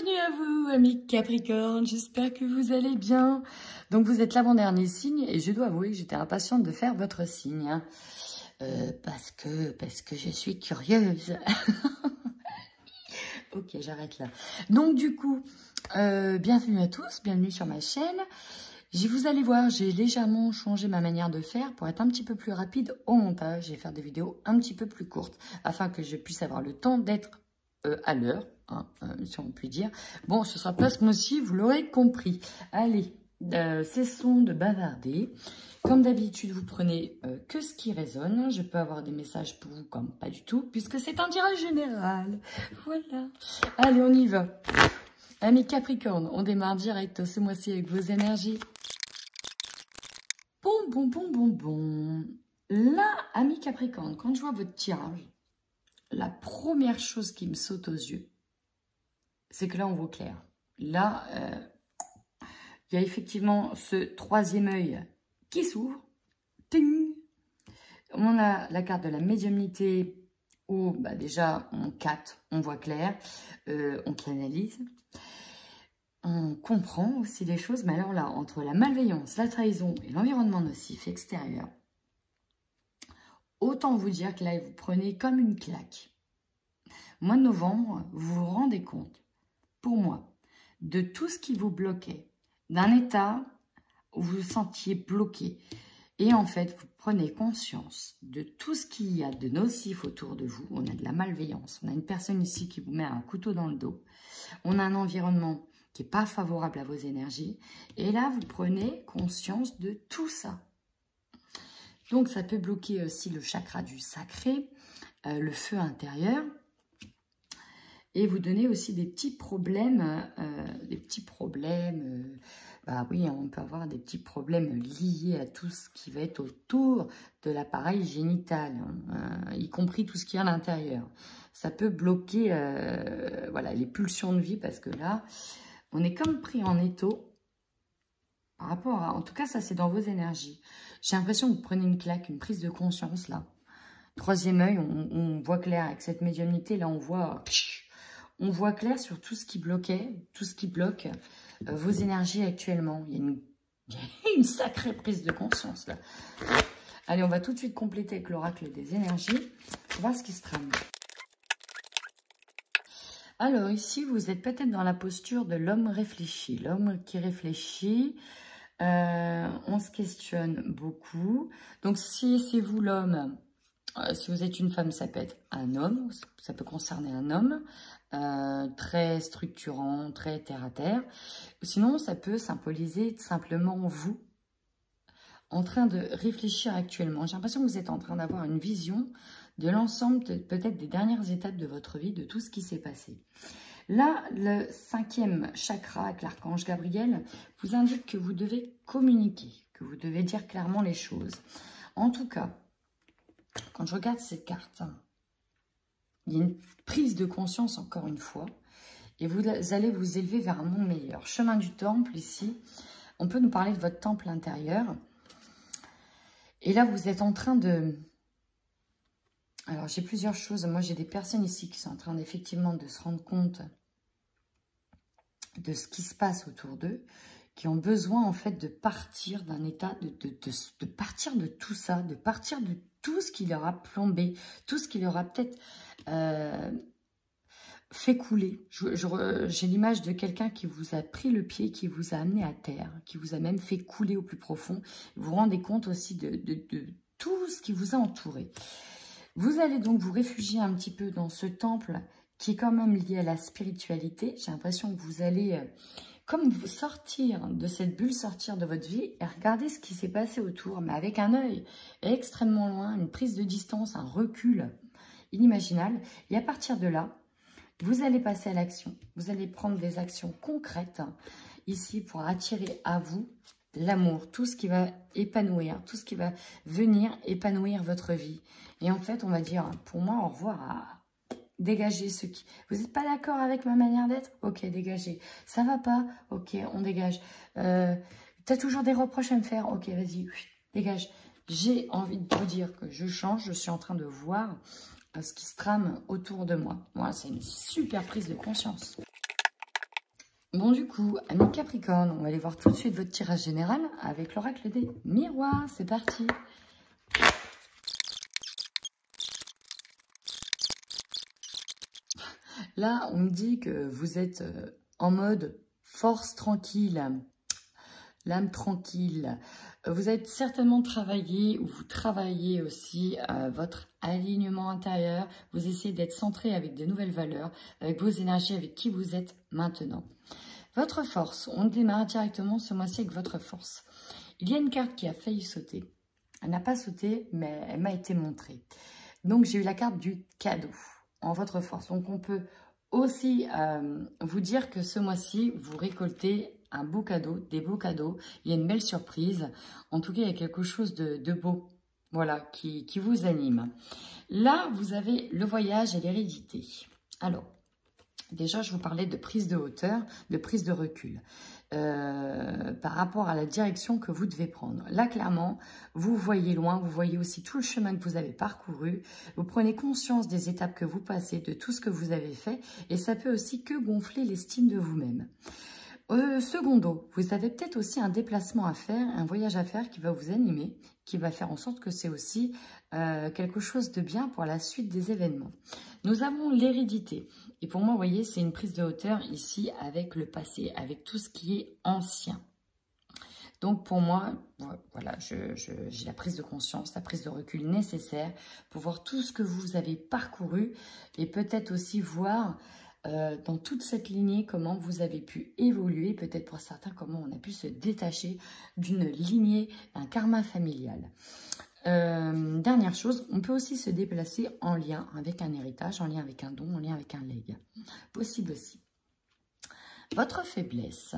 Bienvenue à vous, amis Capricorne, j'espère que vous allez bien. Donc vous êtes l'avant-dernier signe et je dois avouer que j'étais impatiente de faire votre signe. Hein. Parce que je suis curieuse. Ok, j'arrête là. Donc du coup, bienvenue à tous, bienvenue sur ma chaîne. Vous allez voir, j'ai légèrement changé ma manière de faire pour être un petit peu plus rapide au montage et faire des vidéos un petit peu plus courtes afin que je puisse avoir le temps d'être à l'heure, hein, si on peut dire. Bon, ce sera pas ce mois-ci, vous l'aurez compris. Allez, cessons de bavarder. Comme d'habitude, vous prenez que ce qui résonne. Je peux avoir des messages pour vous comme pas du tout, puisque c'est un tirage général. Voilà. Allez, on y va. Amis Capricorne, on démarre direct ce mois-ci avec vos énergies. Bon. Là, amis Capricorne, quand je vois votre tirage, la première chose qui me saute aux yeux, c'est que là, on voit clair. Là, il y a effectivement ce troisième œil qui s'ouvre. Ting! On a la carte de la médiumnité où bah, déjà, on capte, on voit clair, on canalise. On comprend aussi les choses, mais alors là, entre la malveillance, la trahison et l'environnement nocif extérieur, autant vous dire que là, vous prenez comme une claque. Mois de novembre, vous vous rendez compte, pour moi, de tout ce qui vous bloquait, d'un état où vous vous sentiez bloqué. Et en fait, vous prenez conscience de tout ce qu'il y a de nocif autour de vous. On a de la malveillance, on a une personne ici qui vous met un couteau dans le dos. On a un environnement qui n'est pas favorable à vos énergies. Et là, vous prenez conscience de tout ça. Donc, ça peut bloquer aussi le chakra du sacré, le feu intérieur. Et vous donner aussi des petits problèmes, bah oui, on peut avoir des petits problèmes liés à tout ce qui va être autour de l'appareil génital, y compris tout ce qui est à l'intérieur. Ça peut bloquer voilà, les pulsions de vie parce que là, on est comme pris en étau par rapport à... En tout cas, ça, c'est dans vos énergies. J'ai l'impression que vous prenez une claque, une prise de conscience, là. Troisième œil, on voit clair avec cette médiumnité. Là, on voit clair sur tout ce qui bloquait, tout ce qui bloque vos énergies actuellement. Il y a une sacrée prise de conscience, là. Allez, on va tout de suite compléter avec l'oracle des énergies. On va voir ce qui se trame. Alors ici, vous êtes peut-être dans la posture de l'homme réfléchi. L'homme qui réfléchit, on se questionne beaucoup. Donc si c'est vous l'homme, si vous êtes une femme, ça peut être un homme, ça peut concerner un homme, très structurant, très terre-à-terre. Sinon, ça peut symboliser simplement vous, en train de réfléchir actuellement. J'ai l'impression que vous êtes en train d'avoir une vision de l'ensemble, peut-être des dernières étapes de votre vie, de tout ce qui s'est passé. Là, le 5e chakra avec l'archange Gabriel vous indique que vous devez communiquer, que vous devez dire clairement les choses. En tout cas, quand je regarde cette carte, il y a une prise de conscience encore une fois, et vous allez vous élever vers un monde meilleur. Chemin du temple, ici, on peut nous parler de votre temple intérieur. Et là, vous êtes en train de... Alors, j'ai plusieurs choses. Moi, j'ai des personnes ici qui sont en train effectivement de se rendre compte de ce qui se passe autour d'eux, qui ont besoin, en fait, de partir d'un état, de partir de tout ça, de partir de tout ce qui leur a plombé, tout ce qui leur a peut-être fait couler. J'ai l'image de quelqu'un qui vous a pris le pied, qui vous a amené à terre, qui vous a même fait couler au plus profond. Vous vous rendez compte aussi de tout ce qui vous a entouré. Vous allez donc vous réfugier un petit peu dans ce temple qui est quand même lié à la spiritualité. J'ai l'impression que vous allez, comme vous sortir de cette bulle, sortir de votre vie et regarder ce qui s'est passé autour, mais avec un œil extrêmement loin, une prise de distance, un recul inimaginable. Et à partir de là, vous allez passer à l'action. Vous allez prendre des actions concrètes ici pour attirer à vous l'amour, tout ce qui va épanouir, tout ce qui va venir épanouir votre vie. Et en fait, on va dire, pour moi, au revoir à dégager ceux qui... Vous n'êtes pas d'accord avec ma manière d'être? Ok, dégagez. Ça va pas? Ok, on dégage. T'as toujours des reproches à me faire? Ok, vas-y, dégage. J'ai envie de vous dire que je change, je suis en train de voir ce qui se trame autour de moi. Voilà, c'est une super prise de conscience. Bon, du coup, amis Capricorne, on va aller voir tout de suite votre tirage général avec l'oracle des miroirs. C'est parti. Là, on me dit que vous êtes en mode force tranquille, l'âme tranquille. Vous êtes certainement travaillé ou vous travaillez aussi votre alignement intérieur. Vous essayez d'être centré avec de nouvelles valeurs, avec vos énergies, avec qui vous êtes maintenant. Votre force, on démarre directement ce mois-ci avec votre force. Il y a une carte qui a failli sauter. Elle n'a pas sauté, mais elle m'a été montrée. Donc, j'ai eu la carte du cadeau en votre force. Donc, on peut aussi vous dire que ce mois-ci, vous récoltez un beau cadeau, des beaux cadeaux. Il y a une belle surprise. En tout cas, il y a quelque chose de beau, voilà, qui vous anime. Là, vous avez le voyage et l'hérédité. Alors, déjà, je vous parlais de prise de hauteur, de prise de recul par rapport à la direction que vous devez prendre. Là, clairement, vous voyez loin, vous voyez aussi tout le chemin que vous avez parcouru. Vous prenez conscience des étapes que vous passez, de tout ce que vous avez fait et ça peut aussi que gonfler l'estime de vous-même. Secondo, vous avez peut-être aussi un déplacement à faire, un voyage à faire qui va vous animer, qui va faire en sorte que c'est aussi quelque chose de bien pour la suite des événements. Nous avons l'hérédité. Et pour moi, vous voyez, c'est une prise de hauteur ici avec le passé, avec tout ce qui est ancien. Donc pour moi, voilà, j'ai la prise de conscience, la prise de recul nécessaire pour voir tout ce que vous avez parcouru et peut-être aussi voir dans toute cette lignée comment vous avez pu évoluer, peut-être pour certains comment on a pu se détacher d'une lignée, un karma familial. Dernière chose, on peut aussi se déplacer en lien avec un héritage, en lien avec un don, en lien avec un legs. Possible aussi. Votre faiblesse,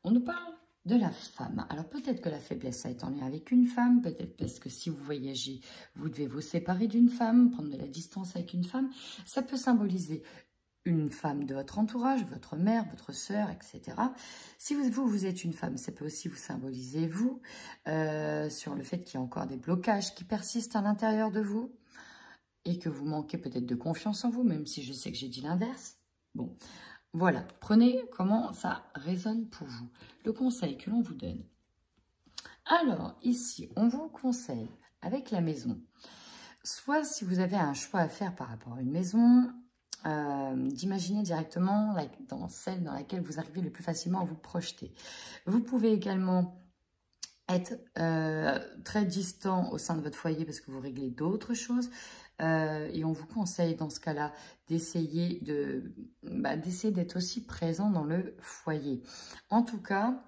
on nous parle de la femme. Alors peut-être que la faiblesse ça est en lien avec une femme, peut-être parce que si vous voyagez, vous devez vous séparer d'une femme, prendre de la distance avec une femme. Ça peut symboliser une femme de votre entourage, votre mère, votre sœur, etc. Si vous êtes une femme, ça peut aussi vous symboliser vous, sur le fait qu'il y a encore des blocages qui persistent à l'intérieur de vous et que vous manquez peut-être de confiance en vous, même si je sais que j'ai dit l'inverse. Bon, voilà, prenez comment ça résonne pour vous. Le conseil que l'on vous donne. Alors, ici, on vous conseille, avec la maison, soit si vous avez un choix à faire par rapport à une maison, d'imaginer directement dans celle dans laquelle vous arrivez le plus facilement à vous projeter. Vous pouvez également être très distant au sein de votre foyer parce que vous réglez d'autres choses et on vous conseille dans ce cas-là d'essayer d'être aussi présent dans le foyer. En tout cas,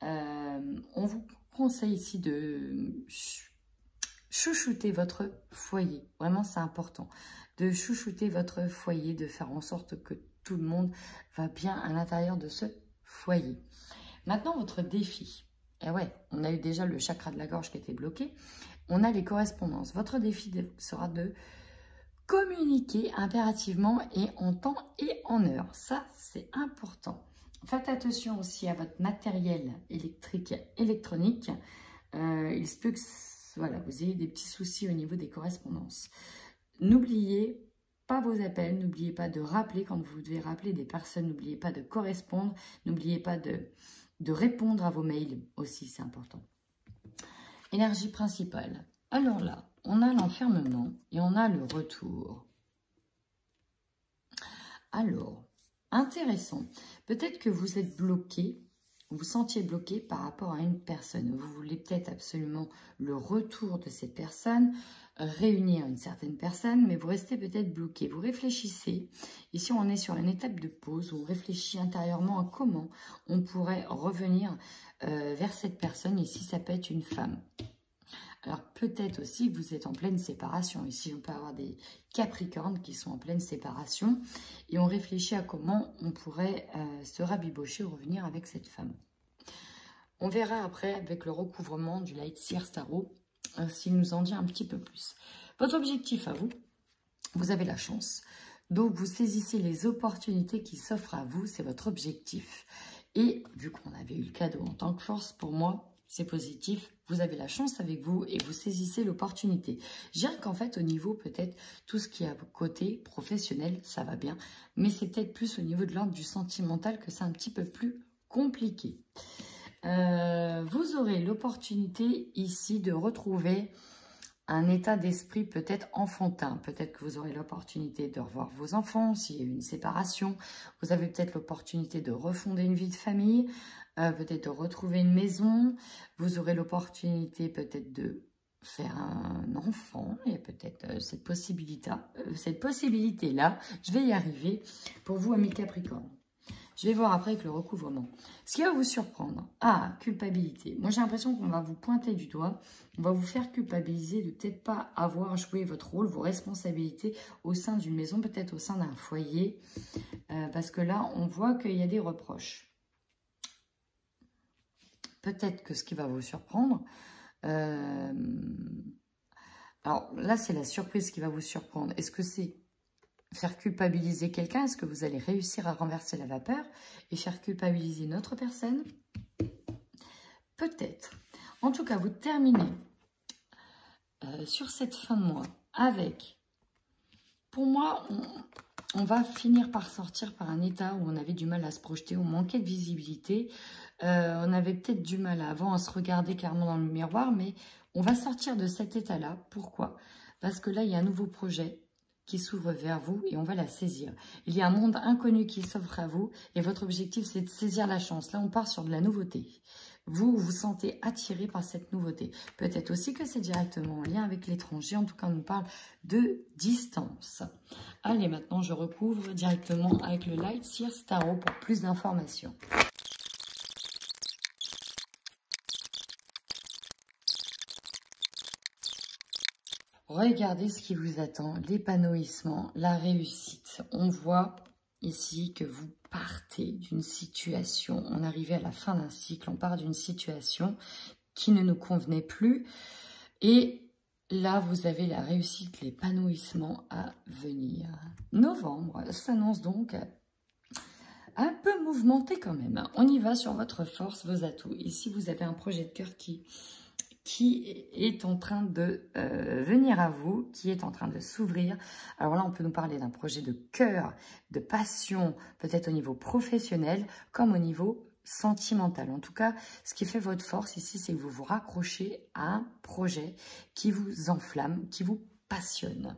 on vous conseille ici de chouchouter votre foyer. Vraiment, c'est important de chouchouter votre foyer, de faire en sorte que tout le monde va bien à l'intérieur de ce foyer. Maintenant, votre défi. Et ouais, on a eu déjà le chakra de la gorge qui était bloqué. On a les correspondances. Votre défi sera de communiquer impérativement et en temps et en heure. Ça, c'est important. Faites attention aussi à votre matériel électronique. Il se peut que voilà, vous ayez des petits soucis au niveau des correspondances. N'oubliez pas vos appels, n'oubliez pas de rappeler quand vous devez rappeler des personnes, n'oubliez pas de correspondre, n'oubliez pas de répondre à vos mails aussi, c'est important. Énergie principale. Alors là, on a l'enfermement et on a le retour. Alors, intéressant. Peut-être que vous êtes bloqué, vous vous sentiez bloqué par rapport à une personne. Vous voulez peut-être absolument le retour de cette personne, réunir une certaine personne, mais vous restez peut-être bloqué. Vous réfléchissez. Ici, on est sur une étape de pause où on réfléchit intérieurement à comment on pourrait revenir vers cette personne. Ici, ça peut être une femme. Alors, peut-être aussi que vous êtes en pleine séparation. Ici, on peut avoir des Capricornes qui sont en pleine séparation. Et on réfléchit à comment on pourrait se rabibocher ou revenir avec cette femme. On verra après, avec le recouvrement du Light Seer Tarot, s'il nous en dit un petit peu plus. Votre objectif à vous, vous avez la chance. Donc, vous saisissez les opportunités qui s'offrent à vous. C'est votre objectif. Et vu qu'on avait eu le cadeau en tant que force, pour moi, c'est positif, vous avez la chance avec vous et vous saisissez l'opportunité. Je dirais qu'en fait, au niveau peut-être, tout ce qui est à côté professionnel, ça va bien. Mais c'est peut-être plus au niveau de l'ordre du sentimental que c'est un petit peu plus compliqué. Vous aurez l'opportunité ici de retrouver un état d'esprit peut-être enfantin. Peut-être que vous aurez l'opportunité de revoir vos enfants s'il y a eu une séparation. Vous avez peut-être l'opportunité de refonder une vie de famille, peut-être de retrouver une maison. Vous aurez l'opportunité peut-être de faire un enfant. Il y a peut-être cette possibilité-là. Je vais y arriver pour vous, amis Capricorne. Je vais voir après avec le recouvrement. Ce qui va vous surprendre. Ah, culpabilité. Moi, j'ai l'impression qu'on va vous pointer du doigt. On va vous faire culpabiliser de peut-être pas avoir joué votre rôle, vos responsabilités au sein d'une maison, peut-être au sein d'un foyer. Parce que là, on voit qu'il y a des reproches. Peut-être que ce qui va vous surprendre... alors là, c'est la surprise qui va vous surprendre. Est-ce que c'est... faire culpabiliser quelqu'un, est-ce que vous allez réussir à renverser la vapeur et faire culpabiliser une autre personne? Peut-être. En tout cas, vous terminez sur cette fin de mois avec, pour moi, on va finir par sortir par un état où on avait du mal à se projeter, on manquait de visibilité, on avait peut-être du mal avant à se regarder clairement dans le miroir, mais on va sortir de cet état-là. Pourquoi? Parce que là, il y a un nouveau projet qui s'ouvre vers vous et on va la saisir. Il y a un monde inconnu qui s'offre à vous et votre objectif, c'est de saisir la chance. Là, on part sur de la nouveauté. Vous vous sentez attiré par cette nouveauté. Peut-être aussi que c'est directement en lien avec l'étranger. En tout cas, on nous parle de distance. Allez, maintenant, je recouvre directement avec le Light Seers Tarot pour plus d'informations. Regardez ce qui vous attend, l'épanouissement, la réussite. On voit ici que vous partez d'une situation, on arrivait à la fin d'un cycle, on part d'une situation qui ne nous convenait plus. Et là, vous avez la réussite, l'épanouissement à venir. Novembre s'annonce donc un peu mouvementé quand même. On y va sur votre force, vos atouts. Ici, vous avez un projet de cœur qui est en train de venir à vous, qui est en train de s'ouvrir. Alors là, on peut nous parler d'un projet de cœur, de passion, peut-être au niveau professionnel, comme au niveau sentimental. En tout cas, ce qui fait votre force ici, c'est que vous vous raccrochez à un projet qui vous enflamme, qui vous passionne.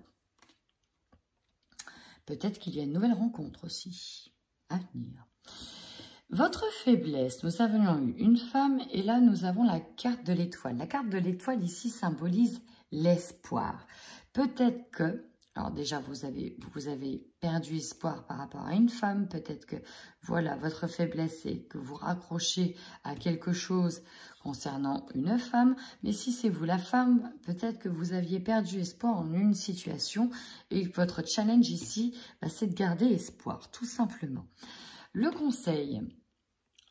Peut-être qu'il y a une nouvelle rencontre aussi à venir. Votre faiblesse, nous avions eu une femme et là nous avons la carte de l'étoile. La carte de l'étoile ici symbolise l'espoir. Peut-être que, alors déjà vous avez perdu espoir par rapport à une femme, peut-être que voilà votre faiblesse c'est que vous raccrochez à quelque chose concernant une femme. Mais si c'est vous la femme, peut-être que vous aviez perdu espoir en une situation et votre challenge ici, c'est de garder espoir tout simplement. Le conseil,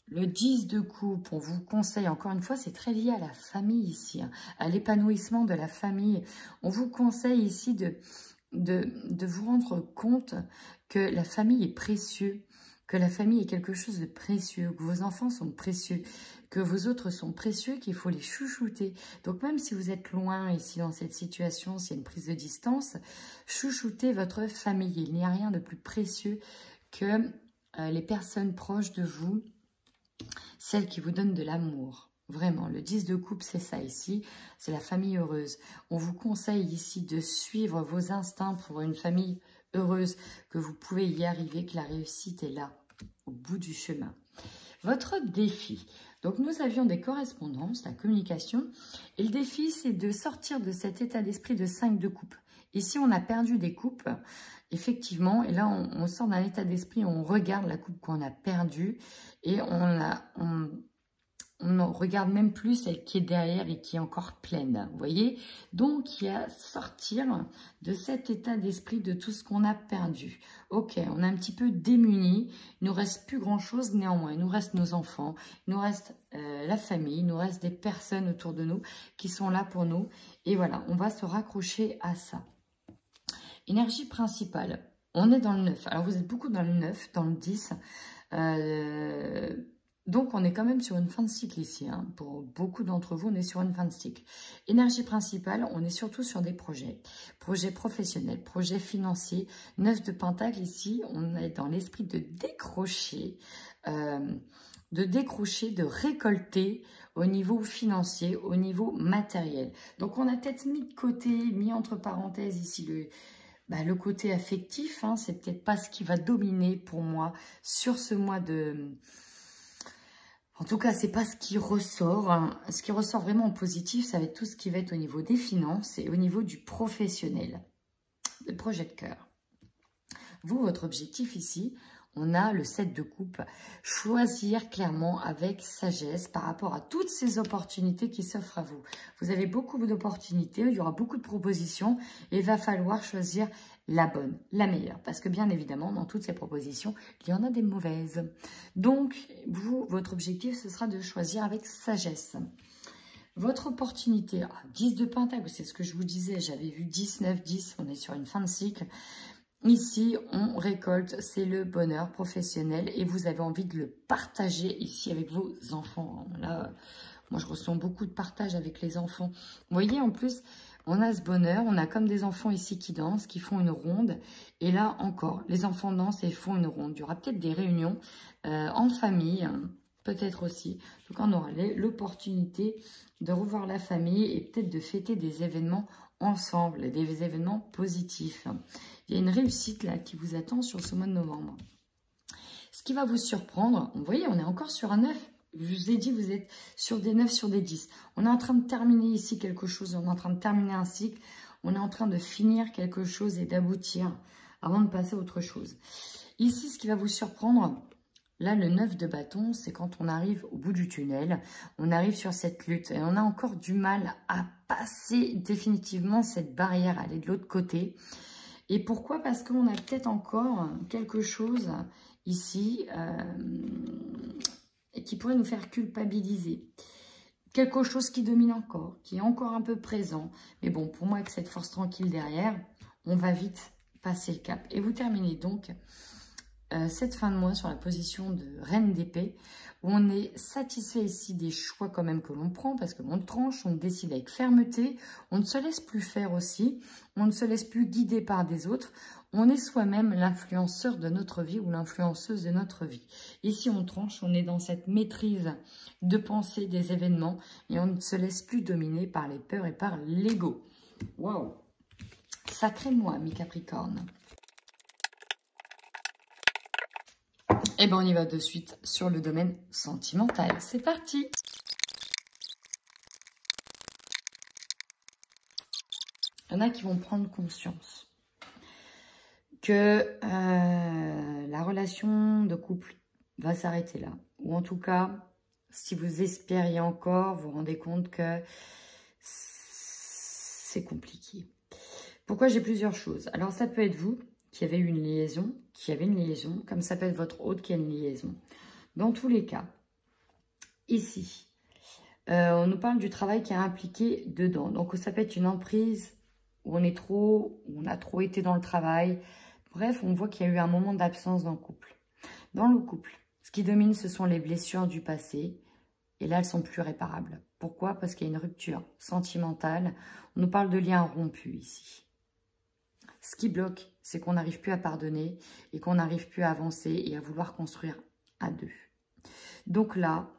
le 10 de coupe, on vous conseille, encore une fois, c'est très lié à la famille ici, hein, à l'épanouissement de la famille. On vous conseille ici de vous rendre compte que la famille est précieuse, que la famille est quelque chose de précieux, que vos enfants sont précieux, que vos autres sont précieux, qu'il faut les chouchouter. Donc même si vous êtes loin ici dans cette situation, s'il y a une prise de distance, chouchoutez votre famille. Il n'y a rien de plus précieux que les personnes proches de vous, celles qui vous donnent de l'amour. Vraiment, le 10 de coupe, c'est ça ici, c'est la famille heureuse. On vous conseille ici de suivre vos instincts pour une famille heureuse, que vous pouvez y arriver, que la réussite est là, au bout du chemin. Votre défi. Donc, nous avions des correspondances, la communication, et le défi, c'est de sortir de cet état d'esprit de 5 de coupe. Ici, on a perdu des coupes, effectivement, et là, on sort d'un état d'esprit, on regarde la coupe qu'on a perdue, et on ne regarde même plus celle qui est derrière et qui est encore pleine, vous voyez. Donc, il y a sortir de cet état d'esprit de tout ce qu'on a perdu. Ok, on est un petit peu démunis, il ne nous reste plus grand-chose, néanmoins, il nous reste nos enfants, il nous reste la famille, il nous reste des personnes autour de nous qui sont là pour nous, et voilà, on va se raccrocher à ça. Énergie principale, on est dans le 9. Alors, vous êtes beaucoup dans le 9, dans le 10. Donc, on est quand même sur une fin de cycle ici. Hein. Pour beaucoup d'entre vous, on est sur une fin de cycle. Énergie principale, on est surtout sur des projets. Projets professionnels, projets financiers. 9 de Pentacle ici, on est dans l'esprit de décrocher, de récolter au niveau financier, au niveau matériel. Donc, on a peut-être mis de côté, mis entre parenthèses ici le côté affectif. Hein, c'est peut-être pas ce qui va dominer pour moi sur ce mois de... En tout cas, c'est pas ce qui ressort. Hein. Ce qui ressort vraiment en positif, ça va être tout ce qui va être au niveau des finances et au niveau du professionnel. Le projet de cœur. Vous, votre objectif ici, on a le 7 de coupe. Choisir clairement avec sagesse par rapport à toutes ces opportunités qui s'offrent à vous. Vous avez beaucoup d'opportunités, il y aura beaucoup de propositions et il va falloir choisir la bonne, la meilleure. Parce que bien évidemment, dans toutes ces propositions, il y en a des mauvaises. Donc, vous, votre objectif, ce sera de choisir avec sagesse. Votre opportunité, 10 de Pentacle, c'est ce que je vous disais, j'avais vu 10, 9, 10, on est sur une fin de cycle. Ici, on récolte, c'est le bonheur professionnel et vous avez envie de le partager ici avec vos enfants. Là, moi, je ressens beaucoup de partage avec les enfants. Vous voyez, en plus, on a ce bonheur, on a comme des enfants ici qui dansent, qui font une ronde. Et là, encore, les enfants dansent et font une ronde. Il y aura peut-être des réunions en famille, hein, peut-être aussi. Donc, on aura l'opportunité de revoir la famille et peut-être de fêter des événements ensemble, des événements positifs. Il y a une réussite là qui vous attend sur ce mois de novembre. Ce qui va vous surprendre, vous voyez, on est encore sur un 9. Je vous ai dit, vous êtes sur des 9, sur des 10. On est en train de terminer ici quelque chose, on est en train de terminer un cycle, on est en train de finir quelque chose et d'aboutir avant de passer à autre chose. Ici, ce qui va vous surprendre, là, le 9 de bâton, c'est quand on arrive au bout du tunnel, on arrive sur cette lutte et on a encore du mal à passer définitivement cette barrière, aller de l'autre côté. Et pourquoi? Parce qu'on a peut-être encore quelque chose ici qui pourrait nous faire culpabiliser. Quelque chose qui domine encore, qui est encore un peu présent. Mais bon, pour moi, avec cette force tranquille derrière, on va vite passer le cap. Et vous terminez donc cette fin de mois sur la position de Reine d'épée, où on est satisfait ici des choix quand même que l'on prend, parce que l'on tranche, on décide avec fermeté, on ne se laisse plus faire aussi, on ne se laisse plus guider par des autres, on est soi-même l'influenceur de notre vie ou l'influenceuse de notre vie. Ici, on tranche, on est dans cette maîtrise de pensée des événements et on ne se laisse plus dominer par les peurs et par l'ego. Waouh! Sacré moi, mi Capricorne. Et bien, on y va de suite sur le domaine sentimental. C'est parti! Il y en a qui vont prendre conscience que la relation de couple va s'arrêter là. Ou en tout cas, si vous espériez encore, vous vous rendez compte que c'est compliqué. Pourquoi? J'ai plusieurs choses. Alors, ça peut être vous qui avez eu une liaison, comme ça peut être votre hôte qui a une liaison. Dans tous les cas, ici, on nous parle du travail qui est impliqué dedans. Donc, ça peut être une emprise où on a trop été dans le travail. Bref, on voit qu'il y a eu un moment d'absence dans le couple. Dans le couple, ce qui domine, ce sont les blessures du passé. Et là, elles sont plus réparables. Pourquoi? Parce qu'il y a une rupture sentimentale. On nous parle de liens rompus ici. Ce qui bloque, c'est qu'on n'arrive plus à pardonner et qu'on n'arrive plus à avancer et à vouloir construire à deux. Donc là,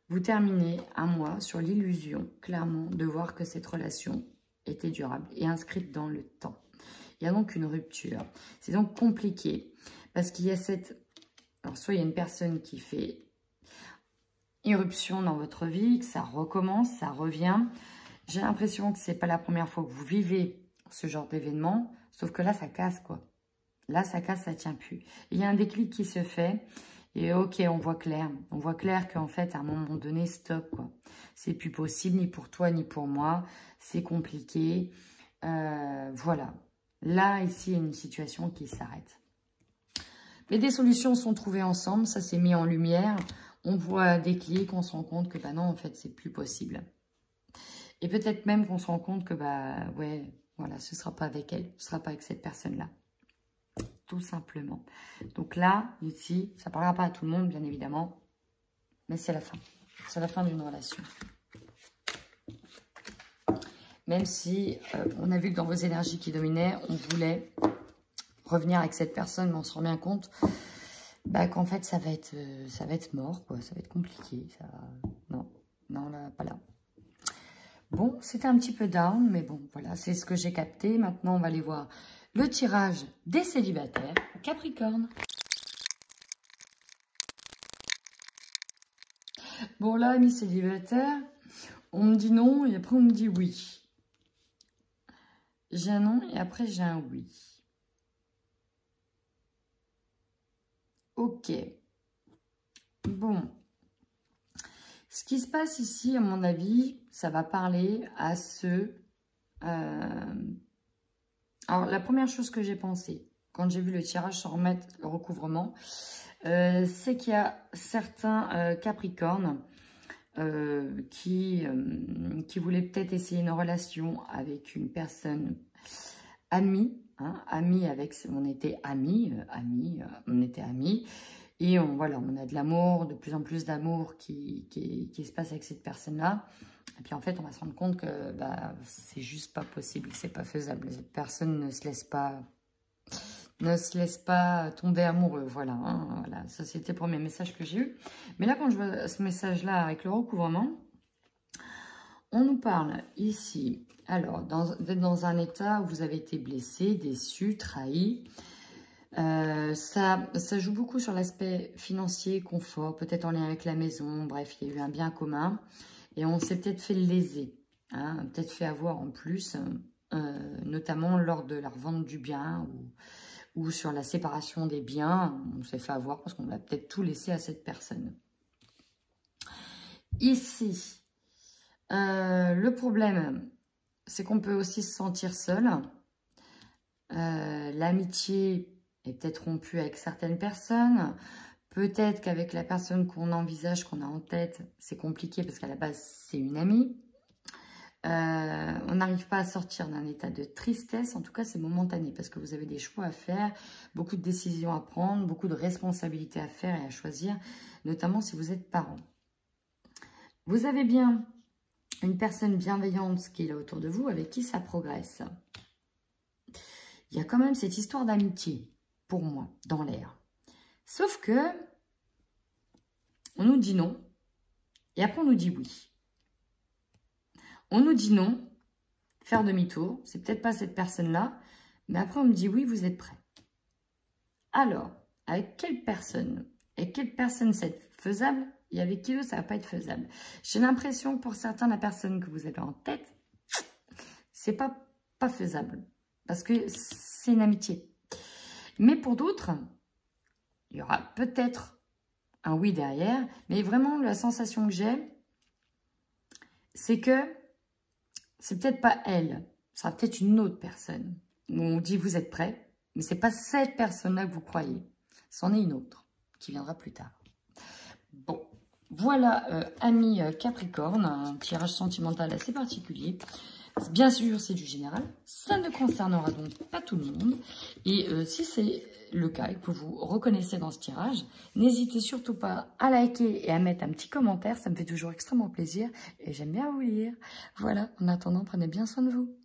vous terminez un mois sur l'illusion, clairement, de voir que cette relation était durable et inscrite dans le temps. Il y a donc une rupture. C'est donc compliqué parce qu'il y a cette... Alors, soit il y a une personne qui fait irruption dans votre vie, que ça recommence, ça revient. J'ai l'impression que ce n'est pas la première fois que vous vivez ce genre d'événement, sauf que là, ça casse, quoi. Là, ça casse, ça tient plus. Il y a un déclic qui se fait et ok, on voit clair. On voit clair qu'en fait, à un moment donné, stop, quoi. C'est plus possible, ni pour toi, ni pour moi. C'est compliqué. Voilà. Là, ici, il y a une situation qui s'arrête. Mais des solutions sont trouvées ensemble, ça s'est mis en lumière. On voit des clics, on se rend compte que bah non, en fait, c'est plus possible. Et peut-être même qu'on se rend compte que bah ouais, voilà, ce ne sera pas avec elle, ce ne sera pas avec cette personne-là. Tout simplement. Donc là, ici, ça ne parlera pas à tout le monde, bien évidemment. mais c'est la fin. C'est la fin d'une relation. Même si on a vu que dans vos énergies qui dominaient, on voulait revenir avec cette personne, mais on se rend bien compte bah, qu'en fait, ça va être mort, quoi. Ça va être compliqué. Ça... Non, là, pas là. Bon, c'était un petit peu down, mais bon, voilà, c'est ce que j'ai capté. Maintenant, on va aller voir le tirage des célibataires Capricorne. Bon, là, amis célibataires, on me dit non et après, on me dit oui. J'ai un non et après, j'ai un oui. Ok. Bon. Ce qui se passe ici, à mon avis, ça va parler à ceux... Alors, la première chose que j'ai pensé, quand j'ai vu le tirage se remettre le recouvrement, c'est qu'il y a certains Capricornes qui voulaient peut-être essayer une relation avec une personne amie, hein, amie avec... On était amis, on était amis. Et voilà, on a de l'amour, de plus en plus d'amour qui se passe avec cette personne-là. Et puis en fait, on va se rendre compte que bah, c'est juste pas possible, c'est pas faisable. Cette personne ne se laisse pas tomber amoureux. Voilà, hein, voilà. Ça c'était le premier message que j'ai eu. Mais là, quand je vois ce message-là avec le recouvrement, on nous parle ici, alors, d'être dans un état où vous avez été blessé, déçu, trahi. Ça joue beaucoup sur l'aspect financier, confort, peut-être en lien avec la maison. Bref, il y a eu un bien commun et on s'est peut-être fait léser, hein, peut-être fait avoir en plus, notamment lors de la revente du bien ou sur la séparation des biens. On s'est fait avoir parce qu'on a peut-être tout laissé à cette personne. Ici, le problème, c'est qu'on peut aussi se sentir seul. L'amitié est peut-être rompue avec certaines personnes. Peut-être qu'avec la personne qu'on envisage, qu'on a en tête, c'est compliqué parce qu'à la base, c'est une amie. On n'arrive pas à sortir d'un état de tristesse. En tout cas, c'est momentané parce que vous avez des choix à faire, beaucoup de décisions à prendre, beaucoup de responsabilités à faire et à choisir, notamment si vous êtes parent. Vous avez bien une personne bienveillante qui est là autour de vous, avec qui ça progresse. Il y a quand même cette histoire d'amitié, pour moi, dans l'air. Sauf que, on nous dit non, et après on nous dit oui. On nous dit non, faire demi-tour, c'est peut-être pas cette personne-là, mais après on me dit oui, vous êtes prêt. Alors, avec quelle personne c'est faisable et avec qui d'autre ça va pas être faisable? J'ai l'impression que pour certains, la personne que vous avez en tête, c'est pas faisable. Parce que c'est une amitié. Mais pour d'autres, il y aura peut-être un oui derrière. Mais vraiment, la sensation que j'ai, c'est que c'est peut-être pas elle. Ce sera peut-être une autre personne. On dit vous êtes prêts. Mais c'est pas cette personne-là que vous croyez. C'en est une autre qui viendra plus tard. Bon, voilà, amis Capricorne, un tirage sentimental assez particulier. Bien sûr, c'est du général. Ça ne concernera donc pas tout le monde. Et si c'est le cas et que vous reconnaissez dans ce tirage, n'hésitez surtout pas à liker et à mettre un petit commentaire. Ça me fait toujours extrêmement plaisir et j'aime bien vous lire. Voilà, en attendant, prenez bien soin de vous.